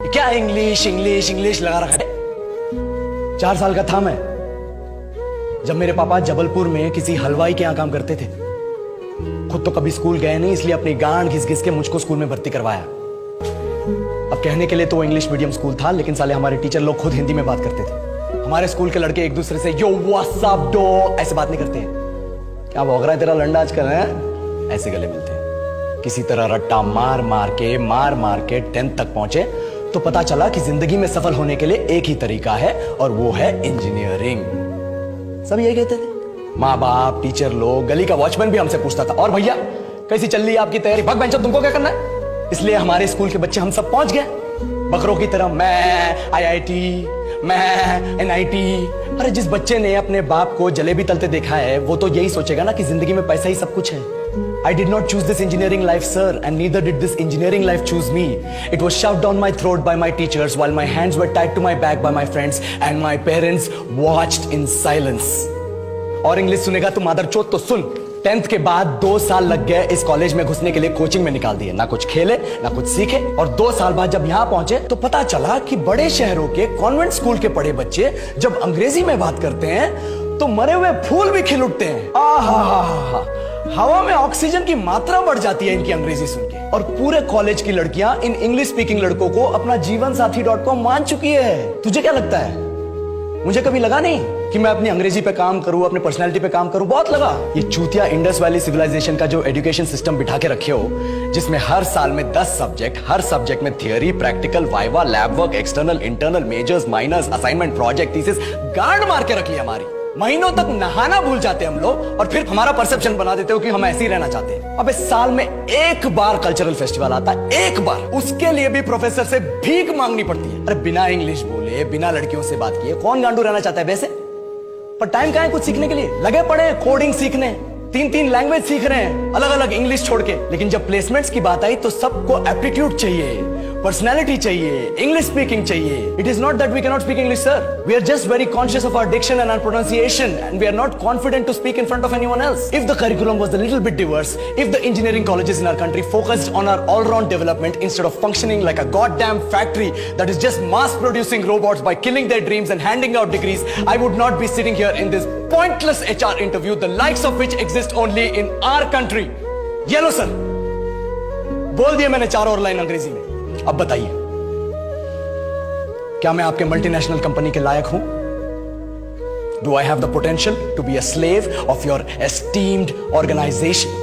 क्या English English English लगा रखा है। 4 साल का था मैं जब मेरे पापा जबलपुर में किसी हलवाई के यहां काम करते थे। खुद तो कभी स्कूल गए नहीं, इसलिए अपनी गांड घिस घिस के मुझको स्कूल में भर्ती करवाया। अब कहने के लिए तो वो इंग्लिश मीडियम स्कूल था, लेकिन साले हमारे टीचर लोग खुद हिंदी में बात करते थे। हमारे स्कूल के लड़के एक दूसरे से यो व्हाट्स अप डो ऐसे बात नहीं करते हैं। क्या भौंक रहा है तेरा लंडा आजकल है, ऐसे गले मिलते हैं। किसी तरह रट्टा मार मार के 10th तक पहुंचे तो पता चला कि जिंदगी में सफल होने के लिए एक ही तरीका है और वो है इंजीनियरिंग। सब यही कहते थे, माँ बाप, टीचर लोग, गली का वॉचमैन भी हमसे पूछता था, और भैया कैसी चल रही है आपकी तैयारी, भाग बेंचो तुमको क्या करना है। इसलिए हमारे स्कूल के बच्चे हम सब पहुंच गए बकरों की तरह, मैं IIT, मैं NIT। अरे जिस बच्चे ने अपने बाप को जलेबी तलते देखा है वो तो यही सोचेगा ना कि जिंदगी में पैसा ही सब कुछ है। I did not choose this engineering life, sir, and neither did this engineering life choose me. It was shoved down my throat by my teachers while my hands were tied to my back by my friends and my parents watched in silence. और English सुनेगा तो मादरचोद तो सुन, 10th के बाद 2 साल लग गए इस कॉलेज में घुसने के लिए, कोचिंग में निकाल दिए। ना कुछ खेले ना कुछ सीखे, और 2 साल बाद जब यहाँ पहुंचे तो पता चला कि बड़े शहरों के कॉन्वेंट स्कूल के पढ़े बच्चे जब अंग्रेजी में बात करते हैं तो मरे हुए फूल भी खिल उठते हैं। आहा, हवा में ऑक्सीजन की मात्रा बढ़ जाती है इनकी अंग्रेजी सुन के। और पूरे कॉलेज की लड़कियां इन इंग्लिश स्पीकिंग लड़कों को अपना जीवनसाथी.com मान चुकी है। तुझे क्या लगता है, मुझे कभी लगा नहीं कि मैं अपनी अंग्रेजी पे काम करूं, अपनी पर्सनालिटी पे काम करूं? बहुत लगा। ये चूतिया इंडस वैली सिविलाइजेशन का जो एजुकेशन सिस्टम बिठा के रखे हो, जिसमें हर साल में 10 सब्जेक्ट, हर सब्जेक्ट में theory, practical, viva, lab work, external, internal, majors, minors, assignment, project, thesis, गांड मार के रखी हमारी। महीनों तक नहाना भूल जाते हम लोग और फिर हमारा परसेप्शन बना देते हो कि हम ऐसे ही रहना चाहते हैं। अबे साल में एक बार कल्चरल फेस्टिवल आता है, एक बार, उसके लिए भी प्रोफेसर से भीख मांगनी पड़ती है। अरे बिना इंग्लिश बोले, बिना लड़कियों से बात किए कौन गांडू रहना चाहता है वैसे? पर टाइम कहां है कुछ सीखने के लिए? लगे पड़े कोडिंग सीखने, 3 लैंग्वेज सीख रहे हैं अलग अलग इंग्लिश छोड़ के। लेकिन जब प्लेसमेंट्स की बात आई तो सबको एप्टीट्यूड चाहिए, पर्सनैलिटी चाहिए, इंग्लिश स्पीकिंग चाहिए। It is not that we can not speak English, sir. We are just very conscious of our diction and our pronunciation and we are not confident to speak in front of anyone else. If the curriculum was a little bit diverse, if the engineering colleges in our country focused on our all-round development instead of functioning like a goddamn factory that is just mass producing robots by killing their dreams and handing out degrees, I would not be sitting here in this pointless HR interview, the likes of which exist only in our country. ये लो sir, बोल दिया मैंने 4 और line अंग्रेजी में। अब बताइए, क्या मैं आपके मल्टीनेशनल कंपनी के लायक हूं? Do I have the potential to be a slave of your esteemed organization?